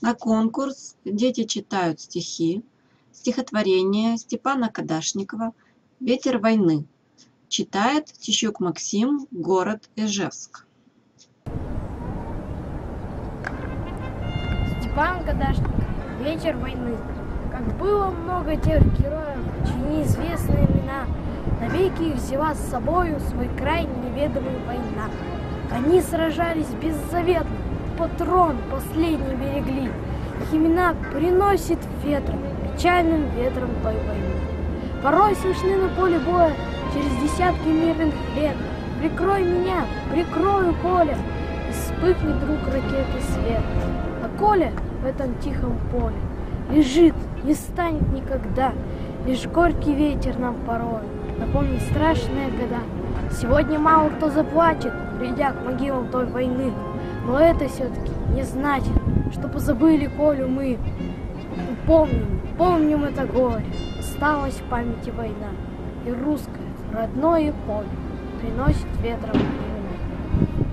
На конкурс дети читают стихи, стихотворение Степана Кадашникова «Ветер войны». Читает Тищук Максим, город Ижевск. Степан Кадашников «Ветер войны». Как было много тех героев, чьи неизвестные имена навеки их взяла с собою свой край неведомая война. Они сражались беззаветно, патрон последний берегли. Их имена приносит ветром, печальным ветром той войны. Порой слышны на поле боя через десятки мирных лет: «Прикрой меня, прикрою поле!» И вспыхнет вдруг ракеты свет. А Коля в этом тихом поле лежит, не станет никогда. Лишь горький ветер нам порой напомнит страшные года. Сегодня мало кто заплачет, придя к могилам той войны, но это все-таки не значит, что позабыли Колю мы. Помним это горе, осталась в памяти война, и русское родное поле приносит ветром имена.